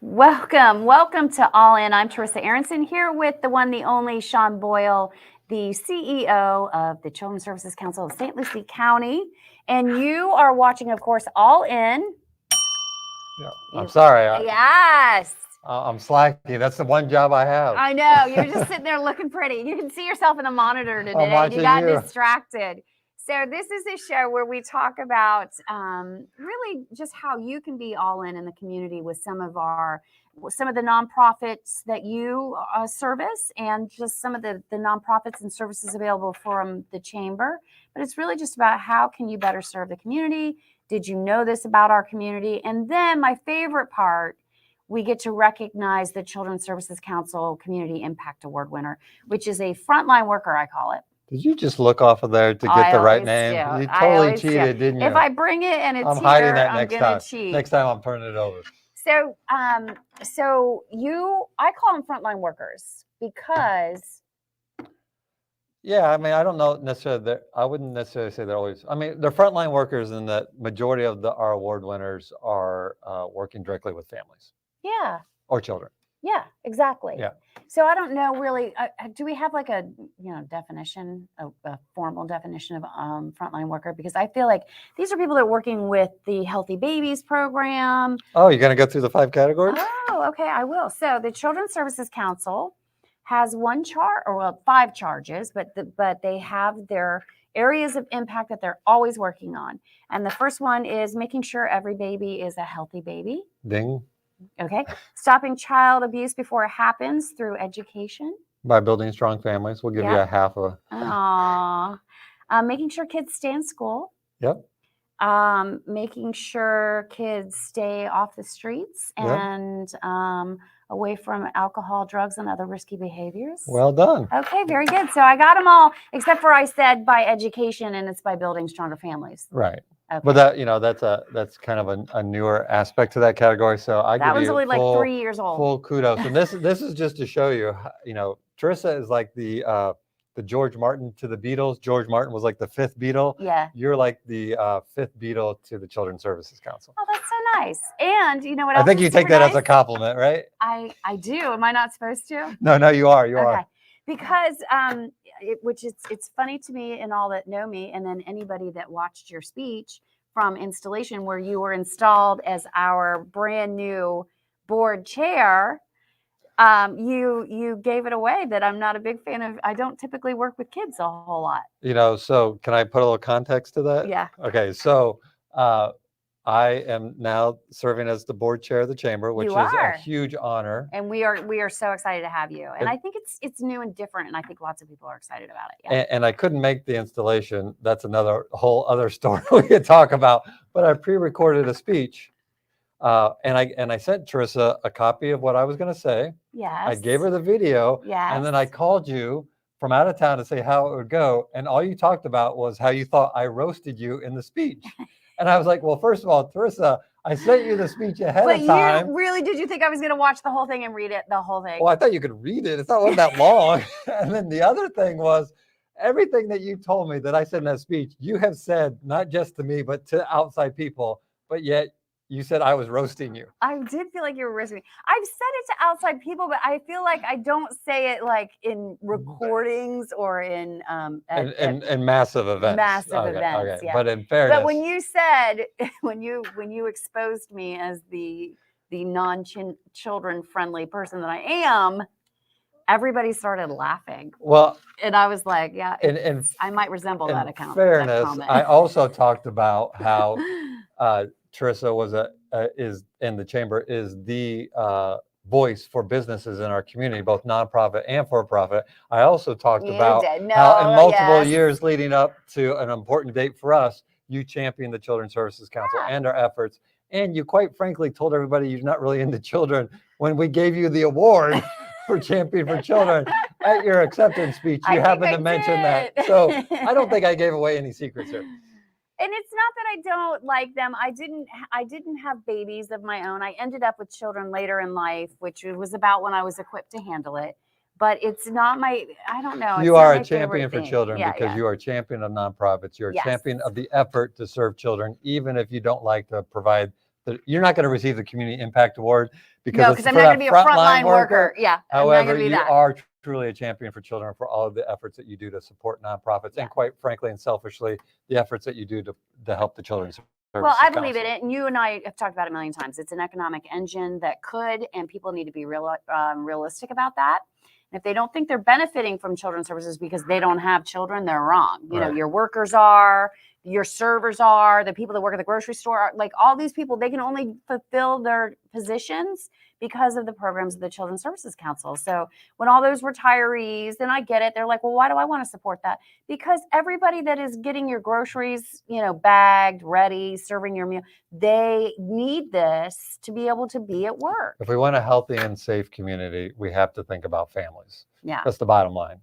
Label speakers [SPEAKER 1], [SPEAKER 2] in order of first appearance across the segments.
[SPEAKER 1] Welcome to All In. I'm Terissa Aronson here with the one, the only Sean Boyle, the CEO of the Children's Services Council of St. Lucie County. And you are watching, of course, All In.
[SPEAKER 2] Yeah, I'm sorry.
[SPEAKER 1] Yes.
[SPEAKER 2] I'm slacking. That's the one job I have.
[SPEAKER 1] I know. You're just sitting there looking pretty. You can see yourself in the monitor today.
[SPEAKER 2] I'm watching
[SPEAKER 1] You got
[SPEAKER 2] you.
[SPEAKER 1] distracted. So this is a show where we talk about really just how you can be all in the community with some of the nonprofits that you service, and just some of the nonprofits and services available from the chamber. But it's really just about how can you better serve the community. Did you know this about our community? And then my favorite part, we get to recognize the Children's Services Council Community Impact Award winner, which is a frontline worker, I call it.
[SPEAKER 2] Did you just look off of there to get the right name?
[SPEAKER 1] Do.
[SPEAKER 2] You totally cheated, didn't you?
[SPEAKER 1] If I bring it and it's
[SPEAKER 2] I'm hiding that
[SPEAKER 1] I'm
[SPEAKER 2] next
[SPEAKER 1] gonna
[SPEAKER 2] time.
[SPEAKER 1] cheat.
[SPEAKER 2] Next time I'm turning it over.
[SPEAKER 1] So, I call them frontline workers because.
[SPEAKER 2] Yeah, I mean, I don't know necessarily. I wouldn't necessarily say they're always. I mean, they're frontline workers, and that majority of our award winners are working directly with families.
[SPEAKER 1] Yeah.
[SPEAKER 2] Or children.
[SPEAKER 1] Yeah, exactly.
[SPEAKER 2] Yeah.
[SPEAKER 1] So I don't know really. Do we have like a definition, a formal definition of frontline worker? Because I feel like these are people that are working with the Healthy Babies program.
[SPEAKER 2] Oh, you're gonna go through the 5 categories?
[SPEAKER 1] Oh, okay, I will. So the Children's Services Council has 5 charges, but they have their areas of impact that they're always working on. And the first one is making sure every baby is a healthy baby.
[SPEAKER 2] Ding.
[SPEAKER 1] Okay. Stopping child abuse before it happens through education.
[SPEAKER 2] By building strong families. We'll give you a half a.
[SPEAKER 1] Aww. Making sure kids stay in school.
[SPEAKER 2] Yep.
[SPEAKER 1] Making sure kids stay off the streets and away from alcohol, drugs, and other risky behaviors.
[SPEAKER 2] Well done.
[SPEAKER 1] Okay, very good. So I got them all, except for I said by education, and it's by building stronger families.
[SPEAKER 2] Right.
[SPEAKER 1] Okay.
[SPEAKER 2] But that's kind of a newer aspect to that category. So I give you
[SPEAKER 1] that one's only like 3 years old.
[SPEAKER 2] Full kudos. And this is just to show you, Terissa is like the George Martin to the Beatles. George Martin was like the 5th Beatle.
[SPEAKER 1] Yeah.
[SPEAKER 2] You're like the 5th Beatle to the Children's Services Council.
[SPEAKER 1] Oh, that's so nice. And you know what else?
[SPEAKER 2] I think you take that as a compliment, right?
[SPEAKER 1] I do. Am I not supposed to?
[SPEAKER 2] No, you are. You are.
[SPEAKER 1] Because it's funny to me and all that know me, and then anybody that watched your speech from installation where you were installed as our brand new board chair, you gave it away that I'm not a big fan of. I don't typically work with kids a whole lot.
[SPEAKER 2] So can I put a little context to that?
[SPEAKER 1] Yeah.
[SPEAKER 2] Okay. So I am now serving as the board chair of the chamber, which is a huge honor.
[SPEAKER 1] And we are so excited to have you. And I think it's new and different, and I think lots of people are excited about it. Yeah.
[SPEAKER 2] And I couldn't make the installation. That's another whole other story we could talk about. But I pre-recorded a speech, and I sent Terissa a copy of what I was going to say.
[SPEAKER 1] Yes.
[SPEAKER 2] I gave her the video.
[SPEAKER 1] Yes.
[SPEAKER 2] And then I called you from out of town to say how it would go, and all you talked about was how you thought I roasted you in the speech. And I was like, well, first of all, Terissa, I sent you the speech ahead of time.
[SPEAKER 1] Did you think I was going to watch the whole thing and read it, the whole thing?
[SPEAKER 2] Well, I thought you could read it. It's not that long. And then the other thing was everything that you told me that I said in that speech, you have said not just to me, but to outside people. But yet you said I was roasting you.
[SPEAKER 1] I did feel like you were roasting me. I've said it to outside people, but I feel like I don't say it like in recordings or in
[SPEAKER 2] massive events.
[SPEAKER 1] Massive events.
[SPEAKER 2] Okay.
[SPEAKER 1] Yeah.
[SPEAKER 2] But in fairness,
[SPEAKER 1] but when you said when you exposed me as the non-children friendly person that I am, everybody started laughing.
[SPEAKER 2] Well,
[SPEAKER 1] and I was like, yeah,
[SPEAKER 2] and
[SPEAKER 1] I might resemble that account.
[SPEAKER 2] Fairness, I also talked about how Terissa is in the chamber is the voice for businesses in our community, both nonprofit and for-profit. I also talked about how in multiple years leading up to an important date for us, you championed the Children's Services Council and our efforts. And you quite frankly told everybody you're not really into children when we gave you the award for Champion for Children at your acceptance speech. You happened to mention that. So I don't think I gave away any secrets here.
[SPEAKER 1] And it's not that I don't like them. I didn't have babies of my own. I ended up with children later in life, which was about when I was equipped to handle it. But it's not I don't know.
[SPEAKER 2] You are a champion for children because you are a champion of nonprofits. You're a champion of the effort to serve children, even if you don't like to provide you're not going to receive the community impact award because
[SPEAKER 1] No,
[SPEAKER 2] it's
[SPEAKER 1] because I'm
[SPEAKER 2] for
[SPEAKER 1] not going
[SPEAKER 2] that
[SPEAKER 1] to be a frontline worker. Yeah, I'm not
[SPEAKER 2] However,
[SPEAKER 1] going to be
[SPEAKER 2] you
[SPEAKER 1] that.
[SPEAKER 2] are truly a champion for children for all of the efforts that you do to support nonprofits,
[SPEAKER 1] Yeah.
[SPEAKER 2] and quite frankly and selfishly, the efforts that you do to help the Children's Services
[SPEAKER 1] Well, I believe
[SPEAKER 2] Council.
[SPEAKER 1] in it, and you and I have talked about it a million times. It's an economic engine that could, and people need to be realistic about that. And if they don't think they're benefiting from children's services because they don't have children, they're wrong. You know,
[SPEAKER 2] Right.
[SPEAKER 1] your workers are, your servers are, the people that work at the grocery store are, like all these people, they can only fulfill their positions because of the programs of the Children's Services Council. So when all those retirees, and I get it, they're like, well, why do I want to support that? Because everybody that is getting your groceries, you know, bagged, ready, serving your meal, they need this to be able to be at work.
[SPEAKER 2] If we want a healthy and safe community, we have to think about families.
[SPEAKER 1] Yeah.
[SPEAKER 2] That's the bottom line.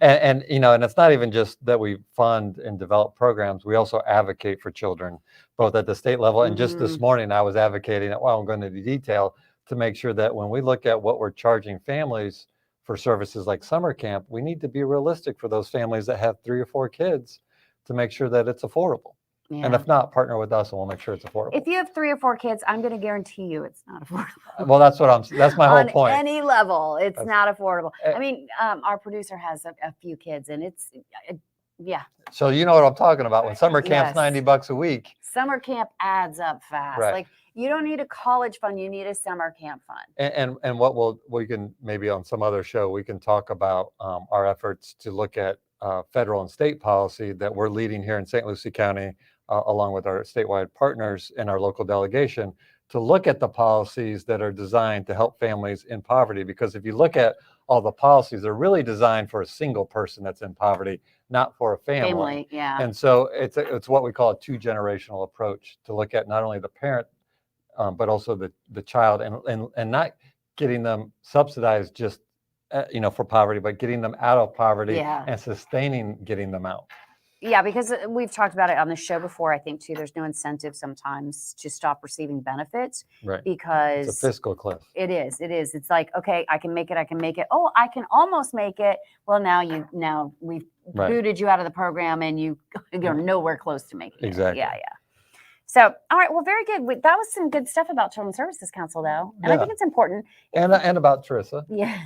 [SPEAKER 2] And you know, and it's not even just that we fund and develop programs. We also advocate for children, both at the state level and just this morning I was advocating, while I'm going into detail, to make sure that when we look at what we're charging families for services like summer camp, we need to be realistic for those families that have 3 or 4 kids to make sure that it's affordable.
[SPEAKER 1] Yeah.
[SPEAKER 2] And if not, partner with us and we'll make sure it's affordable.
[SPEAKER 1] If you have 3 or 4 kids, I'm going to guarantee you it's not affordable.
[SPEAKER 2] Well, that's my whole point.
[SPEAKER 1] On any level, it's not affordable. I mean, our producer has a few kids, and it's, yeah.
[SPEAKER 2] So you know what I'm talking about. When summer camp's
[SPEAKER 1] Yes.
[SPEAKER 2] $90 a week.
[SPEAKER 1] Summer camp adds up fast.
[SPEAKER 2] Right.
[SPEAKER 1] Like, you don't need a college fund, you need a summer camp fund.
[SPEAKER 2] And what we can maybe on some other show, we can talk about our efforts to look at federal and state policy that we're leading here in St. Lucie County, along with our statewide partners and our local delegation, to look at the policies that are designed to help families in poverty. Because if you look at all the policies, they're really designed for a single person that's in poverty, not for a family.
[SPEAKER 1] Yeah.
[SPEAKER 2] And so it's what we call a 2-generational approach to look at not only the parent, but also the child, and not getting them subsidized just for poverty, but getting them out of poverty and sustaining getting them out.
[SPEAKER 1] Yeah, because we've talked about it on the show before, I think, too. There's no incentive sometimes to stop receiving benefits.
[SPEAKER 2] Right.
[SPEAKER 1] Because
[SPEAKER 2] it's a fiscal cliff.
[SPEAKER 1] It is. It's like, okay, I can make it. Oh, I can almost make it. Well, now we've booted you out of the program and you're nowhere close to making it.
[SPEAKER 2] Exactly.
[SPEAKER 1] Yeah. So, all right, well, very good. That was some good stuff about Children's Services Council, though. And I think it's important.
[SPEAKER 2] And about Terissa.
[SPEAKER 1] Yeah.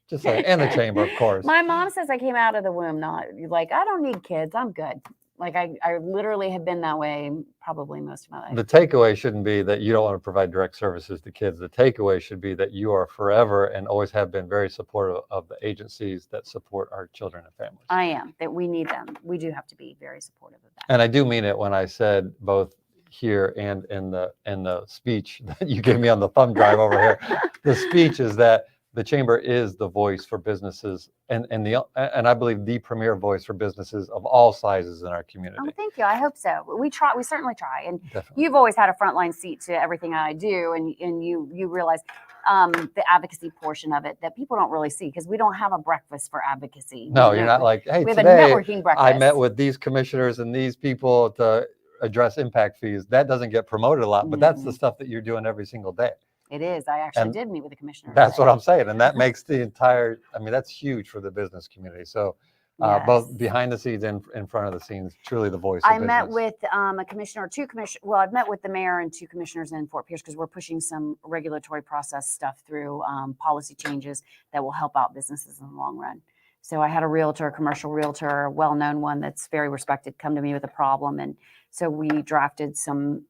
[SPEAKER 2] Just saying, and the chamber, of course.
[SPEAKER 1] My mom says I came out of the womb not like, I don't need kids. I'm good. Like I literally have been that way probably most of my life.
[SPEAKER 2] The takeaway shouldn't be that you don't want to provide direct services to kids. The takeaway should be that you are forever and always have been very supportive of the agencies that support our children and families.
[SPEAKER 1] I am, that we need them. We do have to be very supportive of that.
[SPEAKER 2] And I do mean it when I said both here and in the speech that you gave me on the thumb drive over here. The speech is that the chamber is the voice for businesses and I believe the premier voice for businesses of all sizes in our community.
[SPEAKER 1] Oh, thank you. I hope so. We certainly try. And
[SPEAKER 2] Definitely.
[SPEAKER 1] You've always had a frontline seat to everything I do. And you realize the advocacy portion of it that people don't really see because we don't have a breakfast for advocacy.
[SPEAKER 2] No, you're not like, hey,
[SPEAKER 1] we have
[SPEAKER 2] today
[SPEAKER 1] a networking breakfast.
[SPEAKER 2] I met with these commissioners and these people to address impact fees. That doesn't get promoted a lot, but that's the stuff that you're doing every single day.
[SPEAKER 1] It is. I actually did meet with the commissioner.
[SPEAKER 2] That's what I'm saying. And that makes the entire, that's huge for the business community. So both behind the scenes and in front of the scenes, truly the voice of business.
[SPEAKER 1] met with a commissioner or two commissioners. Well, I've met with the mayor and 2 commissioners in Fort Pierce because we're pushing some regulatory process stuff through policy changes that will help out businesses in the long run. So I had a commercial realtor, a well-known one that's very respected, come to me with a problem. And so we drafted some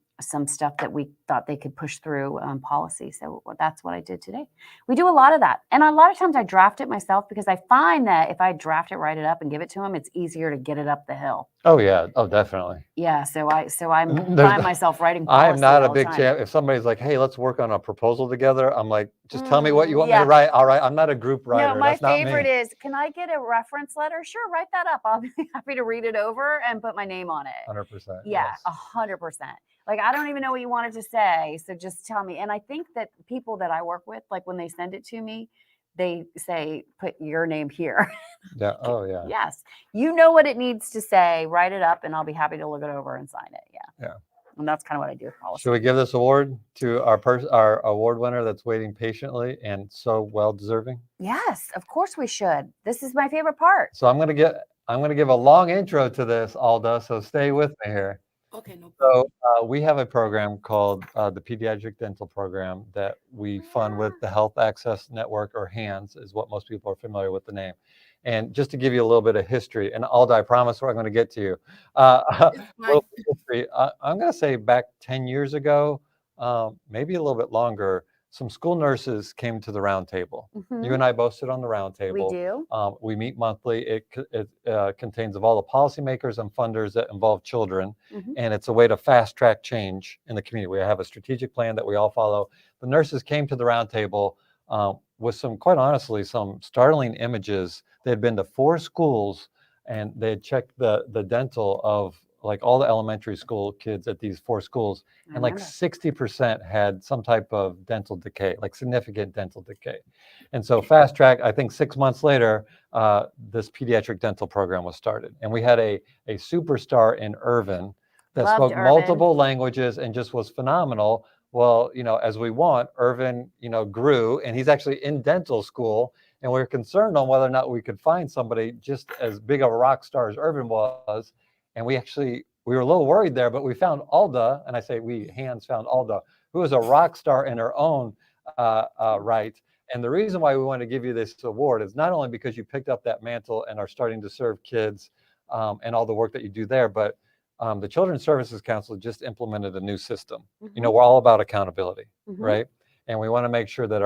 [SPEAKER 1] stuff that we thought they could push through policy. So that's what I did today. We do a lot of that. And a lot of times I draft it myself because I find that if I draft it, write it up and give it to them, it's easier to get it up the hill.
[SPEAKER 2] Oh yeah. Oh, definitely.
[SPEAKER 1] Yeah. So I find myself writing policy.
[SPEAKER 2] I am not a
[SPEAKER 1] all
[SPEAKER 2] big
[SPEAKER 1] the time.
[SPEAKER 2] champ. If somebody's like, hey, let's work on a proposal together, I'm like, just tell me what you want me to write. All right. I'm not a group writer.
[SPEAKER 1] No, my
[SPEAKER 2] That's not
[SPEAKER 1] favorite
[SPEAKER 2] me.
[SPEAKER 1] is, can I get a reference letter? Sure, write that up. I'll be happy to read it over and put my name on it.
[SPEAKER 2] 100%.
[SPEAKER 1] Yeah,
[SPEAKER 2] Yes.
[SPEAKER 1] 100%. Like, I don't even know what you wanted to say, so just tell me. And I think that people that I work with, like when they send it to me, they say, put your name here.
[SPEAKER 2] Yeah. Oh yeah.
[SPEAKER 1] Yes. You know what it needs to say, write it up, and I'll be happy to look it over and sign it. Yeah.
[SPEAKER 2] Yeah.
[SPEAKER 1] And that's kind of what I do with policy.
[SPEAKER 2] Should we give this award to our award winner that's waiting patiently and so well deserving?
[SPEAKER 1] Yes, of course we should. This is my favorite part.
[SPEAKER 2] So I'm gonna give a long intro to this, Alda. So stay with me here.
[SPEAKER 3] Okay, no
[SPEAKER 2] So
[SPEAKER 3] problem.
[SPEAKER 2] we have a program called the Pediatric Dental Program that we fund with the Health Access Network, or HANDS, is what most people are familiar with the name. And just to give you a little bit of history, and Alda, I promise I'm going to get to you. A
[SPEAKER 3] It's
[SPEAKER 2] little
[SPEAKER 3] fine.
[SPEAKER 2] bit of history. I'm going to say back 10 years ago, maybe a little bit longer, some school nurses came to the round table. You and I both sit on the round
[SPEAKER 1] We
[SPEAKER 2] table.
[SPEAKER 1] do.
[SPEAKER 2] We meet monthly. It contains of all the policymakers and funders that involve children, and it's a way to fast track change in the community. We have a strategic plan that we all follow. The nurses came to the round table with some, quite honestly, some startling images. They had been to 4 schools and they had checked the dental of like all the elementary school kids at these 4 schools, and like 60% had some type of dental decay, like significant dental decay. And so fast track, I think 6 months later, this pediatric dental program was started. And we had a superstar in Irvin that
[SPEAKER 1] Loved
[SPEAKER 2] spoke
[SPEAKER 1] Irvin.
[SPEAKER 2] multiple languages and just was phenomenal. Well, as we want, Irvin, grew, and he's actually in dental school. And we were concerned on whether or not we could find somebody just as big of a rock star as Irvin was. And we were a little worried there, but we found Alda, and I say we, Hands found Alda, who is a rock star in her own right. And the reason why we want to give you this award is not only because you picked up that mantle and are starting to serve kids and all the work that you do there, but the Children's Services Council just implemented a new system. We're all about accountability, right? And we want to make sure that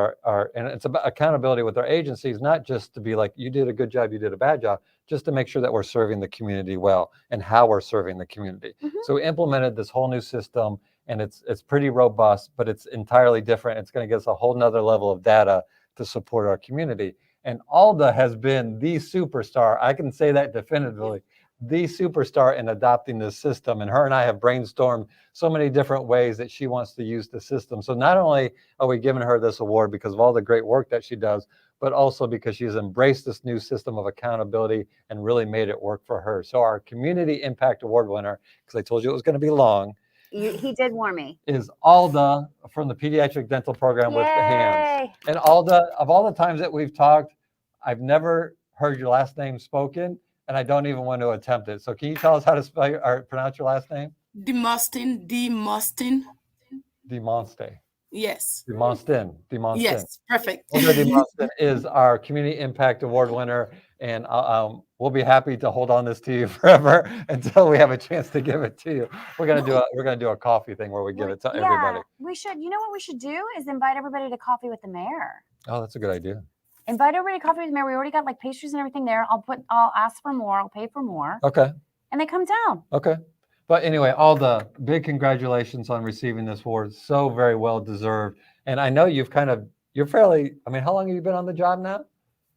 [SPEAKER 2] and it's about accountability with our agencies, not just to be like, you did a good job, you did a bad job, just to make sure that we're serving the community well and how we're serving the community. So we implemented this whole new system, and it's pretty robust, but it's entirely different. It's going to get us a whole nother level of data to support our community. And Alda has been the superstar. I can say that definitively. The superstar in adopting this system, and her and I have brainstormed so many different ways that she wants to use the system. So not only are we giving her this award because of all the great work that she does, but also because she's embraced this new system of accountability and really made it work for her. So our Community Impact Award winner, because I told you it was going to be long,
[SPEAKER 1] He did warn me,
[SPEAKER 2] is Alda from the Pediatric Dental Program with the Hands. And Alda, of all the times that we've talked, I've never heard your last name spoken, and I don't even want to attempt it. So can you tell us how to spell or pronounce your last name?
[SPEAKER 3] Demostin.
[SPEAKER 2] DeMonste.
[SPEAKER 3] Yes.
[SPEAKER 2] DeMonstin.
[SPEAKER 3] Yes, perfect.
[SPEAKER 2] Alda DeMonstin is our Community Impact Award winner, and we'll be happy to hold on this to you forever until we have a chance to give it to you. We're gonna do a coffee thing where we give it to everybody.
[SPEAKER 1] We should. You know what we should do is invite everybody to coffee with the mayor.
[SPEAKER 2] Oh, that's a good idea.
[SPEAKER 1] Invite everybody to coffee with the mayor. We already got like pastries and everything there. I'll ask for more. I'll pay for more.
[SPEAKER 2] Okay.
[SPEAKER 1] And they come down.
[SPEAKER 2] Okay. But anyway, Alda, big congratulations on receiving this award. So very well deserved. And I know you're fairly, how long have you been on the job now?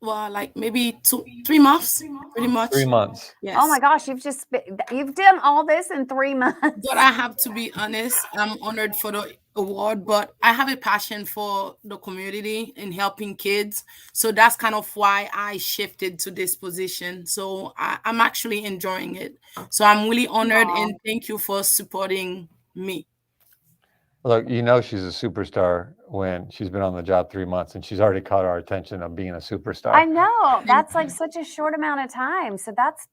[SPEAKER 3] Well, like maybe 3 months, pretty much.
[SPEAKER 2] 3 months.
[SPEAKER 3] Yes.
[SPEAKER 1] Oh my gosh, you've done all this in 3 months.
[SPEAKER 3] But I have to be honest, I'm honored for the award, but I have a passion for the community and helping kids. So that's kind of why I shifted to this position. So I'm actually enjoying it. So I'm really honored, and thank you for supporting me.
[SPEAKER 2] Look, she's a superstar when she's been on the job 3 months, and she's already caught our attention of being a superstar.
[SPEAKER 1] I know. That's like such a short amount of time. So that's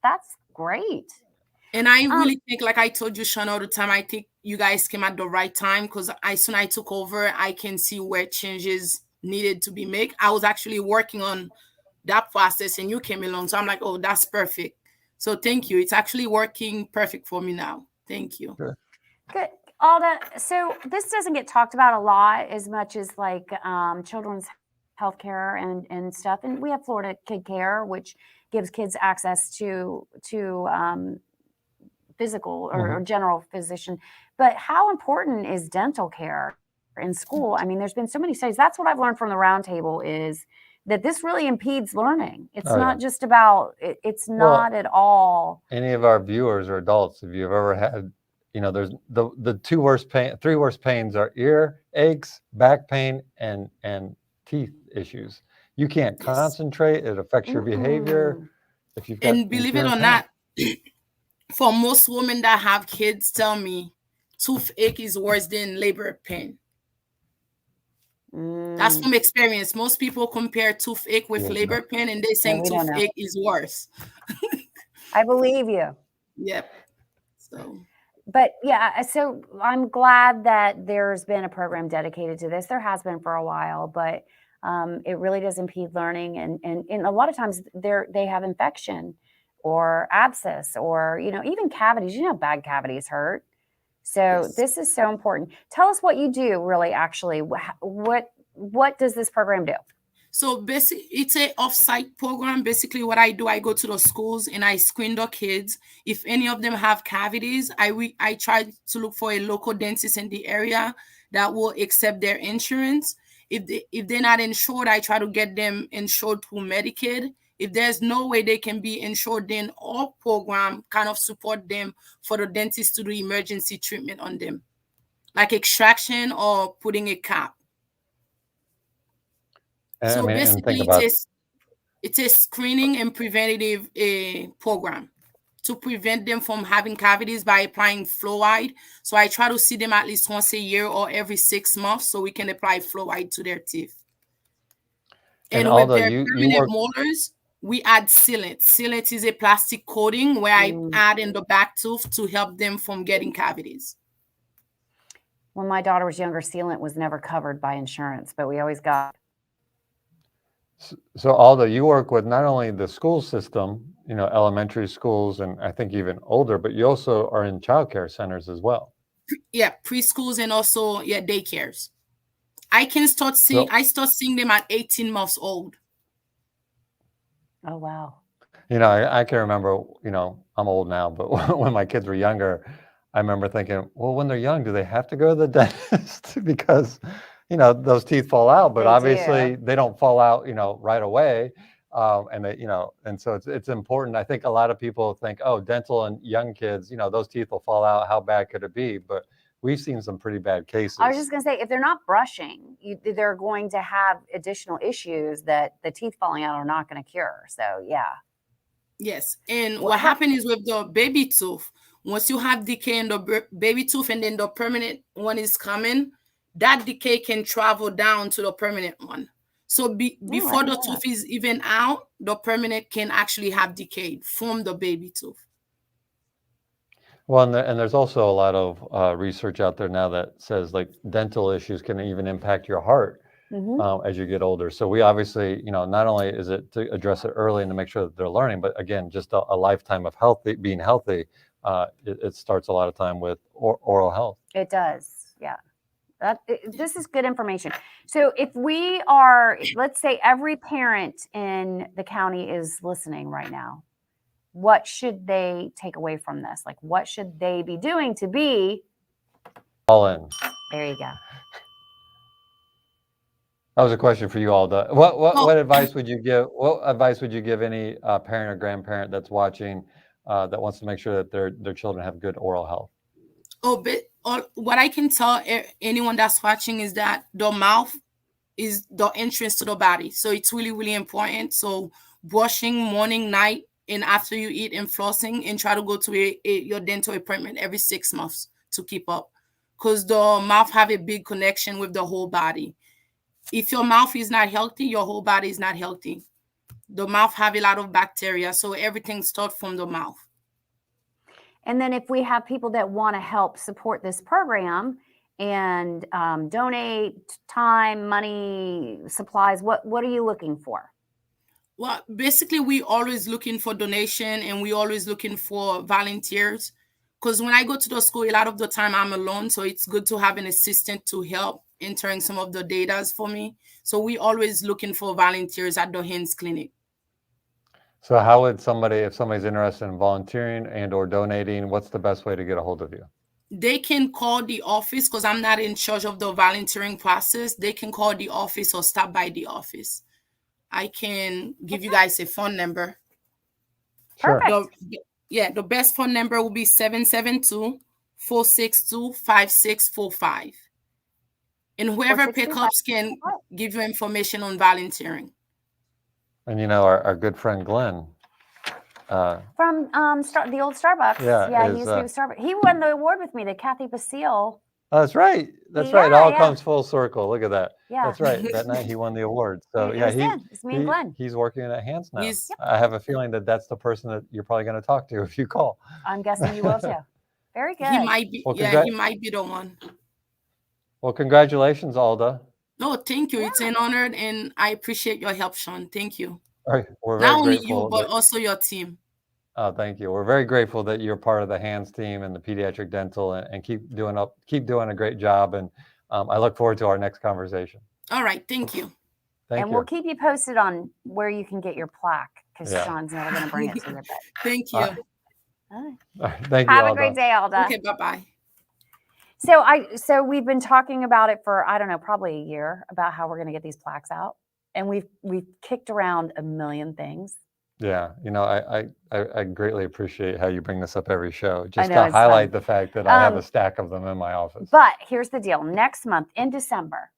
[SPEAKER 1] great.
[SPEAKER 3] And I really think, like I told you, Sean, all the time, I think you guys came at the right time, because as soon as I took over, I can see where changes needed to be made. I was actually working on that process, and you came along. So I'm like, oh, that's perfect. So thank you. It's actually working perfect for me now. Thank you.
[SPEAKER 2] Good.
[SPEAKER 1] Good. Alda, so this doesn't get talked about a lot as much as like children's health care and stuff. And we have Florida Kid Care, which gives kids access to physical or general physician. But how important is dental care in school? There's been so many studies. That's what I've learned from the roundtable, is that this really impedes learning. It's not just about, it's not at all.
[SPEAKER 2] Any of our viewers or adults, if you've ever had, there's the 3 worst pains are ear aches, back pain, and teeth issues. You can't concentrate. It affects your behavior. If you've got,
[SPEAKER 3] and believe it or not, for most women that have kids, tell me toothache is worse than labor pain. That's from experience. Most people compare toothache with labor pain, and they're saying toothache is worse.
[SPEAKER 1] I believe you.
[SPEAKER 3] Yep. So
[SPEAKER 1] But yeah, so I'm glad that there's been a program dedicated to this. There has been for a while, but it really does impede learning, and a lot of times they have infection or abscess or even cavities. Bad cavities hurt. So
[SPEAKER 3] Yes.
[SPEAKER 1] this is so important. Tell us what you do, really. Actually, what does this program do?
[SPEAKER 3] So basically, it's a off-site program. Basically, what I do, I go to the schools and I screen the kids. If any of them have cavities, I try to look for a local dentist in the area that will accept their insurance. If they're not insured, I try to get them insured through Medicaid. If there's no way they can be insured, then our program kind of support them for the dentist to do emergency treatment on them, like extraction or putting a cap.
[SPEAKER 2] I
[SPEAKER 3] So
[SPEAKER 2] mean, and
[SPEAKER 3] basically,
[SPEAKER 2] think about
[SPEAKER 3] it's a screening and preventative program to prevent them from having cavities by applying fluoride. So I try to see them at least once a year or every 6 months so we can apply fluoride to their teeth.
[SPEAKER 2] and
[SPEAKER 3] And with
[SPEAKER 2] although
[SPEAKER 3] their
[SPEAKER 2] you
[SPEAKER 3] permanent
[SPEAKER 2] work,
[SPEAKER 3] molars, we add sealant. Sealant is a plastic coating where I add in the back tooth to help them from getting cavities.
[SPEAKER 1] When my daughter was younger, sealant was never covered by insurance, but we always got.
[SPEAKER 2] so although you work with not only the school system, elementary schools, and I think even older, but you also are in childcare centers as well.
[SPEAKER 3] Yeah, preschools and also daycares. I start seeing them at 18 months old.
[SPEAKER 1] Oh, wow.
[SPEAKER 2] I can remember, I'm old now, but when my kids were younger, I remember thinking, well, when they're young, do they have to go to the dentist? Because, those teeth fall out, but
[SPEAKER 1] They
[SPEAKER 2] obviously
[SPEAKER 1] do.
[SPEAKER 2] they don't fall out, right away. And they, and so it's important. I think a lot of people think, oh, dental and young kids, those teeth will fall out. How bad could it be? But we've seen some pretty bad cases.
[SPEAKER 1] I was just going to say, if they're not brushing, they're going to have additional issues that the teeth falling out are not going to cure. So, yeah.
[SPEAKER 3] Yes. And what happens is with the baby tooth, once you have decay in the baby tooth and then the permanent one is coming, that decay can travel down to the permanent one. So before the tooth is even out, the permanent can actually have decayed from the baby tooth.
[SPEAKER 2] Well, and there's also a lot of research out there now that says like dental issues can even impact your heart as you get older. So we obviously, not only is it to address it early and to make sure that they're learning, but again, just a lifetime of being healthy. It starts a lot of time with oral health.
[SPEAKER 1] It does. Yeah. This is good information. So if let's say every parent in the county is listening right now, what should they take away from this? Like, what should they be doing to be
[SPEAKER 2] all in?
[SPEAKER 1] There you go.
[SPEAKER 2] That was a question for you, Alda. What advice would you give? What advice would you give any parent or grandparent that's watching that wants to make sure that their children have good oral health?
[SPEAKER 3] What I can tell anyone that's watching is that the mouth is the entrance to the body. So it's really, really important. So brushing morning, night, and after you eat and flossing, and try to go to your dental appointment every 6 months to keep up. Because the mouth have a big connection with the whole body. If your mouth is not healthy, your whole body is not healthy. The mouth have a lot of bacteria, so everything starts from the mouth.
[SPEAKER 1] And then if we have people that want to help support this program and donate time, money, supplies, what are you looking for?
[SPEAKER 3] Well, basically, we always looking for donation and we always looking for volunteers. Because when I go to the school, a lot of the time I'm alone, so it's good to have an assistant to help entering some of the data for me. So we always looking for volunteers at the Hands Clinic.
[SPEAKER 2] So how would if somebody's interested in volunteering and or donating, what's the best way to get a hold of you?
[SPEAKER 3] They can call the office because I'm not in charge of the volunteering process. They can call the office or stop by the office. I can give you guys a phone number.
[SPEAKER 2] Sure.
[SPEAKER 3] The best phone number will be 772-462-5645. And whoever pickups can give you information on volunteering.
[SPEAKER 2] And our good friend Glenn.
[SPEAKER 1] From the old Starbucks. Yeah, he used to be with Starbucks. He won the award with me, the Kathy Basile.
[SPEAKER 2] Oh, that's right. That's right. It all comes full circle. Look at that.
[SPEAKER 1] Yeah.
[SPEAKER 2] That's right. That night he won the award. So
[SPEAKER 1] it's me and Glenn.
[SPEAKER 2] He's working at Hands now. I have a feeling that that's the person that you're probably going to talk to if you call.
[SPEAKER 1] I'm guessing you will too. Very good.
[SPEAKER 3] He might be.
[SPEAKER 2] Well,
[SPEAKER 3] Yeah, he might be the one.
[SPEAKER 2] Well, congratulations, Alda.
[SPEAKER 3] No, thank you. It's
[SPEAKER 1] Yeah.
[SPEAKER 3] an honor, and I appreciate your help, Sean. Thank you.
[SPEAKER 2] All right, we're
[SPEAKER 3] Not
[SPEAKER 2] very
[SPEAKER 3] only
[SPEAKER 2] grateful.
[SPEAKER 3] you, but also your team.
[SPEAKER 2] Oh, thank you. We're very grateful that you're part of the hands team and the pediatric dental, and keep doing a great job. And I look forward to our next conversation.
[SPEAKER 3] All right. Thank you.
[SPEAKER 2] Thank
[SPEAKER 1] And
[SPEAKER 2] you.
[SPEAKER 1] we'll keep you posted on where you can get your plaque because
[SPEAKER 2] Yeah.
[SPEAKER 1] Sean's never going to bring it to you. But
[SPEAKER 3] Thank you.
[SPEAKER 2] All right, thank you,
[SPEAKER 1] have a
[SPEAKER 2] Alda.
[SPEAKER 1] great day, Alda.
[SPEAKER 3] Okay. Bye-bye.
[SPEAKER 1] So we've been talking about it for, I don't know, probably a year about how we're going to get these plaques out. And we've kicked around a million things.
[SPEAKER 2] Yeah, I greatly appreciate how you bring this up every show, just
[SPEAKER 1] know,
[SPEAKER 2] to
[SPEAKER 1] it's
[SPEAKER 2] highlight
[SPEAKER 1] fun.
[SPEAKER 2] the fact that I have a stack of them in my office.
[SPEAKER 1] But here's the deal. Next month in December,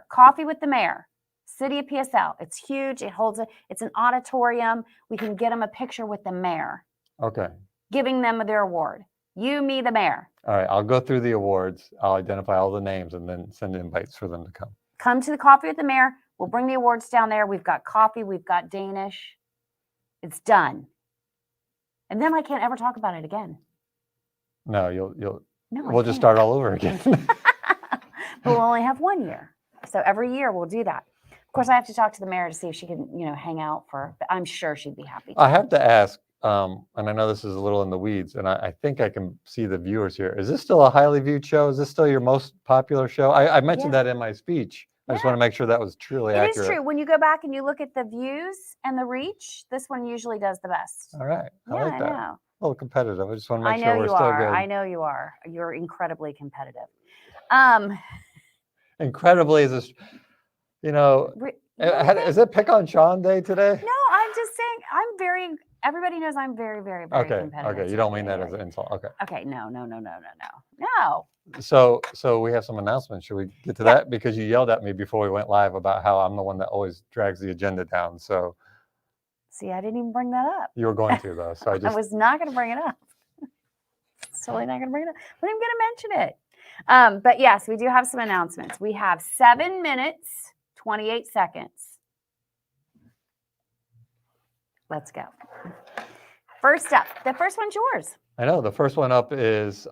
[SPEAKER 1] Coffee with the Mayor, City of PSL. It's huge. It's an auditorium. We can get them a picture with the mayor.
[SPEAKER 2] Okay.
[SPEAKER 1] Giving them their award. You, me, the mayor.
[SPEAKER 2] All right, I'll go through the awards. I'll identify all the names and then send invites for them to come.
[SPEAKER 1] Come to the Coffee with the Mayor. We'll bring the awards down there. We've got coffee. We've got Danish. It's done. And then I can't ever talk about it again.
[SPEAKER 2] No, we'll just
[SPEAKER 1] can't.
[SPEAKER 2] start all over again.
[SPEAKER 1] But we'll only have 1 year. So every year we'll do that. Of course, I have to talk to the mayor to see if she can, hang out but I'm sure she'd be happy.
[SPEAKER 2] I have to ask, and I know this is a little in the weeds, and I think I can see the viewers here. Is this still a highly viewed show? Is this still your most popular show? I mentioned that in my speech. I just want to make sure that was truly accurate.
[SPEAKER 1] It is true. When you go back and you look at the views and the reach, this one usually does the best.
[SPEAKER 2] All right. I like that.
[SPEAKER 1] I know.
[SPEAKER 2] A little competitive. I just want to make
[SPEAKER 1] I
[SPEAKER 2] sure
[SPEAKER 1] know
[SPEAKER 2] we're
[SPEAKER 1] you
[SPEAKER 2] still
[SPEAKER 1] are.
[SPEAKER 2] good.
[SPEAKER 1] I know you are. You're incredibly competitive.
[SPEAKER 2] Incredibly is this, is it Pick on Sean Day today?
[SPEAKER 1] No, I'm just saying everybody knows I'm very, very, very competitive.
[SPEAKER 2] Okay. You don't mean that as an insult. Okay.
[SPEAKER 1] Okay. No.
[SPEAKER 2] So we have some announcements. Should we get to that? Because you yelled at me before we went live about how I'm the one that always drags the agenda down. So
[SPEAKER 1] see, I didn't even bring that up.
[SPEAKER 2] You were going to though. So
[SPEAKER 1] I was not going to bring it up. Totally not going to bring it up. But I'm going to mention it. But yes, we do have some announcements. We have 7 minutes, 28 seconds. Let's go. First up, the first one's yours.
[SPEAKER 2] I know the first one up is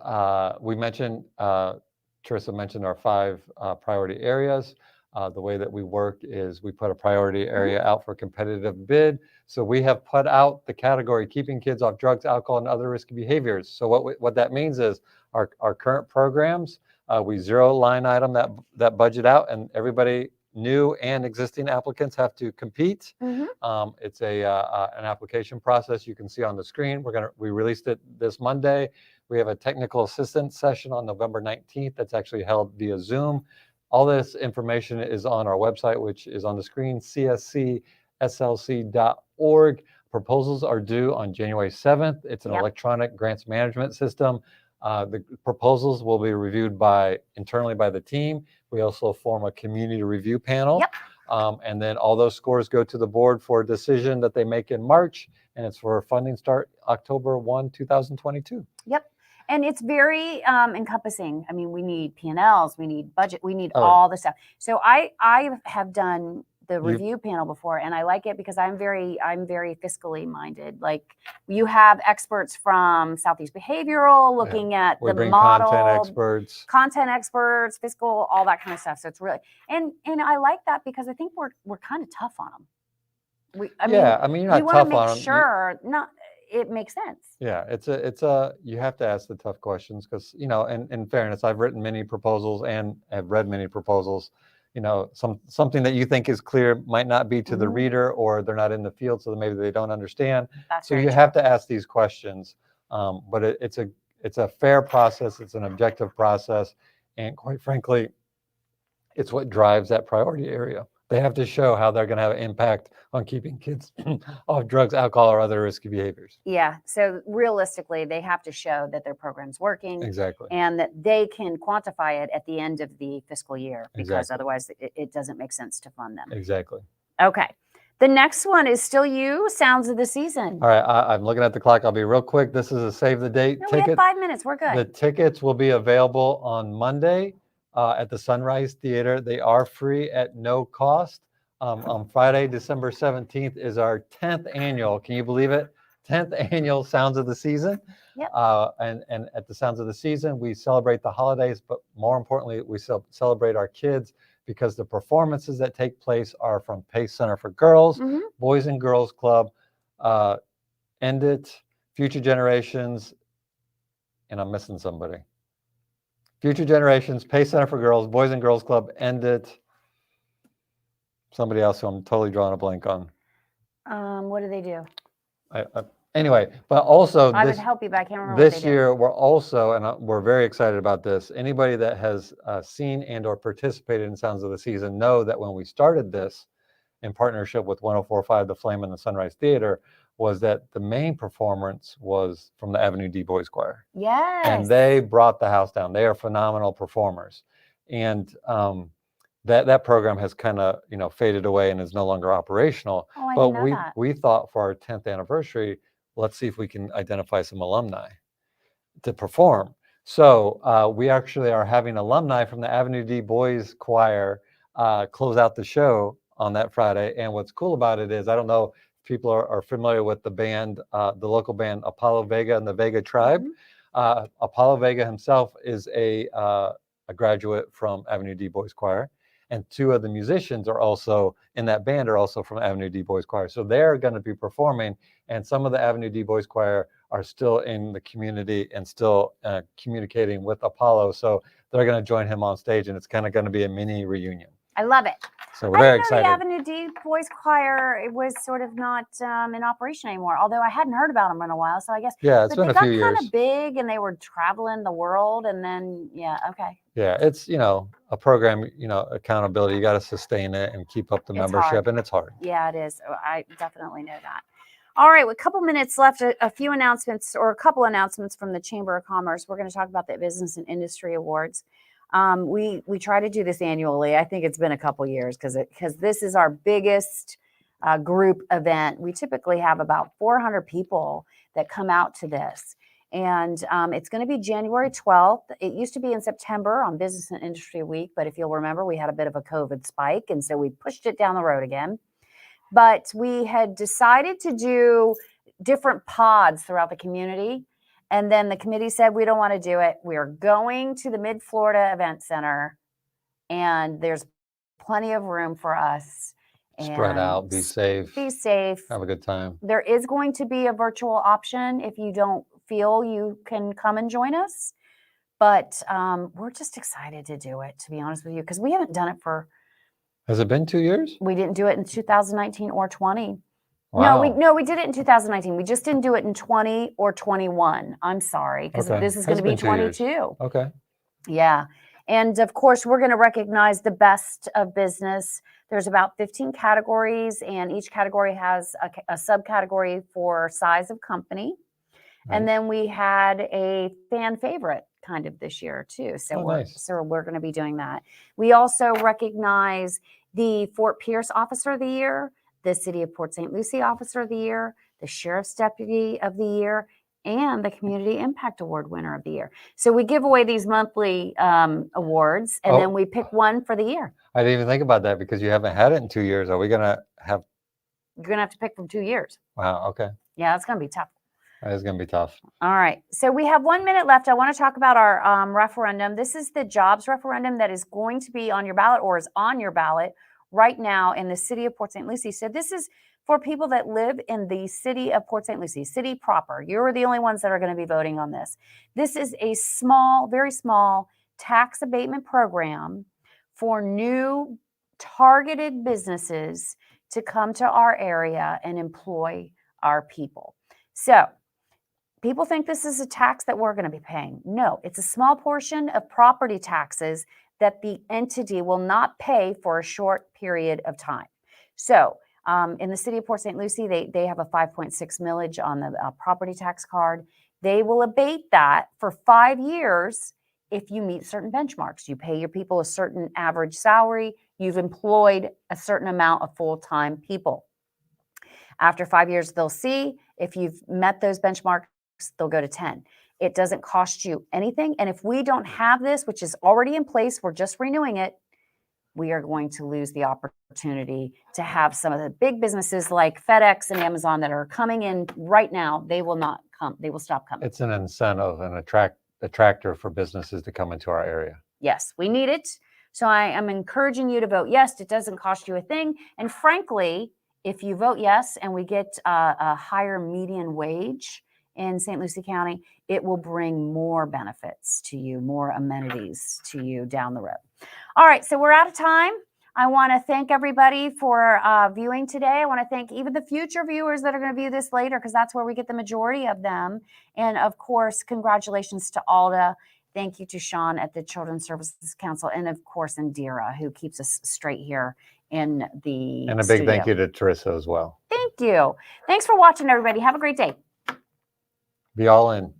[SPEAKER 2] we mentioned, Terissa mentioned our 5 priority areas. The way that we work is we put a priority area out for competitive bid. So we have put out the category keeping kids off drugs, alcohol, and other risky behaviors. So what that means is our current programs, we zero line item that budget out, and everybody new and existing applicants have to compete. It's an application process you can see on the screen. We released it this Monday. We have a technical assistance session on November 19th that's actually held via Zoom. All this information is on our website, which is on the screen, cscslc.org. Proposals are due on January 7th. It's an electronic grants management system. The proposals will be reviewed internally by the team. We also form a community review panel. And then all those scores go to the board for a decision that they make in March. And it's for funding start October 1, 2022.
[SPEAKER 1] And it's very encompassing. I mean, we need P&Ls, we need budget, we need all the stuff. So I have done the review panel before, and I like it because I'm very fiscally minded. Like, you have experts from Southeast Behavioral looking at the model, content experts, fiscal, all that kind of stuff. So it's really and I like that because I think we're kind of tough on them.
[SPEAKER 2] I mean, you're not tough on them.
[SPEAKER 1] It makes sense.
[SPEAKER 2] Yeah, you have to ask the tough questions because, in fairness, I've written many proposals and have read many proposals. Something that you think is clear might not be to the reader, or they're not in the field, so maybe they don't understand. So you have to ask these questions. But it's a fair process. It's an objective process. And quite frankly, it's what drives that priority area. They have to show how they're going to have an impact on keeping kids off drugs, alcohol, or other risky behaviors.
[SPEAKER 1] Yeah. So realistically, they have to show that their program's working.
[SPEAKER 2] Exactly.
[SPEAKER 1] And that they can quantify it at the end of the fiscal year, because otherwise it doesn't make sense to fund them.
[SPEAKER 2] Exactly.
[SPEAKER 1] Okay. The next one is still you, Sounds of the Season.
[SPEAKER 2] All right. I'm looking at the clock. I'll be real quick. This is a save the date ticket.
[SPEAKER 1] We have 5 minutes. We're good.
[SPEAKER 2] The tickets will be available on Monday. At the Sunrise Theater. They are free at no cost. On Friday, December 17th is our 10th annual, can you believe it? 10th annual Sounds of the Season.
[SPEAKER 1] Yep.
[SPEAKER 2] And at the Sounds of the Season, we celebrate the holidays, but more importantly, we celebrate our kids, because the performances that take place are from Pace Center for Girls,
[SPEAKER 1] Mhm.
[SPEAKER 2] Boys and Girls Club, End It, Future Generations, and I'm missing somebody. Future Generations, Pace Center for Girls, Boys and Girls Club, End It. Somebody else who I'm totally drawing a blank on.
[SPEAKER 1] What do they do?
[SPEAKER 2] Anyway, but also
[SPEAKER 1] I would
[SPEAKER 2] this,
[SPEAKER 1] help you, but I can't remember what
[SPEAKER 2] this
[SPEAKER 1] they do.
[SPEAKER 2] year we're also, and we're very excited about this. Anybody that has seen and or participated in Sounds of the Season know that when we started this in partnership with 104.5 The Flame and the Sunrise Theater, was that the main performance was from the Avenue D Boys Choir.
[SPEAKER 1] Yes.
[SPEAKER 2] And they brought the house down. They are phenomenal performers. And that program has kind of, faded away and is no longer operational.
[SPEAKER 1] Oh, I
[SPEAKER 2] But
[SPEAKER 1] didn't know that.
[SPEAKER 2] we thought for our 10th anniversary, let's see if we can identify some alumni to perform. So we actually are having alumni from the Avenue D Boys Choir close out the show on that Friday. And what's cool about it is, I don't know if people are familiar with the band, the local band Apollo Vega and the Vega Tribe.
[SPEAKER 1] Mhm.
[SPEAKER 2] Apollo Vega himself is a graduate from Avenue D Boys Choir, and two of the musicians are also in that band are also from Avenue D Boys Choir. So they're going to be performing, and some of the Avenue D Boys Choir are still in the community and still communicating with Apollo. So they're going to join him on stage, and it's kind of going to be a mini reunion.
[SPEAKER 1] I love it.
[SPEAKER 2] So we're very
[SPEAKER 1] I didn't know
[SPEAKER 2] excited.
[SPEAKER 1] the Avenue D Boys Choir, it was sort of not in operation anymore, although I hadn't heard about them in a while. So I guess,
[SPEAKER 2] Yeah, it's
[SPEAKER 1] but
[SPEAKER 2] been
[SPEAKER 1] they
[SPEAKER 2] a
[SPEAKER 1] got
[SPEAKER 2] few
[SPEAKER 1] kind
[SPEAKER 2] years.
[SPEAKER 1] of big and they were traveling the world, and then, yeah, okay.
[SPEAKER 2] Yeah, it's, a program, accountability. You got to sustain it and keep up the membership,
[SPEAKER 1] hard.
[SPEAKER 2] and it's hard.
[SPEAKER 1] Yeah, it is. I definitely know that. All right, with a couple minutes left, a few announcements, or a couple announcements from the Chamber of Commerce. We're going to talk about the Business and Industry Awards. We try to do this annually. I think it's been a couple years because this is our biggest group event. We typically have about 400 people that come out to this. And it's going to be January 12th. It used to be in September on Business and Industry Week, but if you'll remember, we had a bit of a COVID spike, and so we pushed it down the road again. But we had decided to do different pods throughout the community. And then the committee said, we don't want to do it. We are going to the Mid-Florida Event Center, and there's plenty of room for us.
[SPEAKER 2] Spread out, be safe.
[SPEAKER 1] Be safe.
[SPEAKER 2] Have a good time.
[SPEAKER 1] There is going to be a virtual option if you don't feel you can come and join us. But we're just excited to do it, to be honest with you, because we haven't done it for...
[SPEAKER 2] Has it been 2 years?
[SPEAKER 1] We didn't do it in 2019 or 20.
[SPEAKER 2] Wow.
[SPEAKER 1] No, we did it in 2019. We just didn't do it in 20 or 21. I'm sorry, because this is going to be 22.
[SPEAKER 2] Okay.
[SPEAKER 1] Yeah. And of course, we're going to recognize the best of business. There's about 15 categories, and each category has a subcategory for size of company. Nice. And then we had a fan favorite kind of this year too. So we're going to be doing that. We also recognize the Fort Pierce Officer of the Year, the City of Port St. Lucie Officer of the Year, the Sheriff's Deputy of the Year, and the Community Impact Award Winner of the Year. So we give away these monthly awards, and then we pick one for the year. I
[SPEAKER 2] didn't even think about that because you haven't had it in 2 years. Are we going to have...
[SPEAKER 1] You're going to have to pick from 2 years.
[SPEAKER 2] Wow, okay.
[SPEAKER 1] Yeah, it's going to be tough.
[SPEAKER 2] That is going to be tough.
[SPEAKER 1] All right. So we have 1 minute left. I want to talk about our referendum. This is the jobs referendum that is going to be on your ballot, or is on your ballot right now in the city of Port St. Lucie. So this is for people that live in the city of Port St. Lucie, city proper. You're the only ones that are going to be voting on this. This is a small, very small tax abatement program for new targeted businesses to come to our area and employ our people. So people think this is a tax that we're going to be paying. No, it's a small portion of property taxes that the entity will not pay for a short period of time. So in the city of Port St. Lucie, they have a 5.6 millage on the property tax card. They will abate that for 5 years if you meet certain benchmarks. You pay your people a certain average salary. You've employed a certain amount of full-time people. After 5 years, they'll see if you've met those benchmarks, they'll go to 10. It doesn't cost you anything. And if we don't have this, which is already in place, we're just renewing it, we are going to lose the opportunity to have some of the big businesses like FedEx and Amazon that are coming in right now. They will not come. They will stop coming.
[SPEAKER 2] It's an incentive and attractor for businesses to come into our area.
[SPEAKER 1] Yes, we need it. So I am encouraging you to vote yes. It doesn't cost you a thing. And frankly, if you vote yes and we get a higher median wage in St. Lucie County, it will bring more benefits to you, more amenities to you down the road. All right, so we're out of time. I want to thank everybody for viewing today. I want to thank even the future viewers that are going to view this later, because that's where we get the majority of them. And of course, congratulations to Alda. Thank you to Sean at the Children's Services Council, and of course, Indira, who keeps us straight here in the
[SPEAKER 2] And a big
[SPEAKER 1] studio.
[SPEAKER 2] thank you to Terissa as well.
[SPEAKER 1] Thank you. Thanks for watching, everybody. Have a great day.
[SPEAKER 2] Be all in.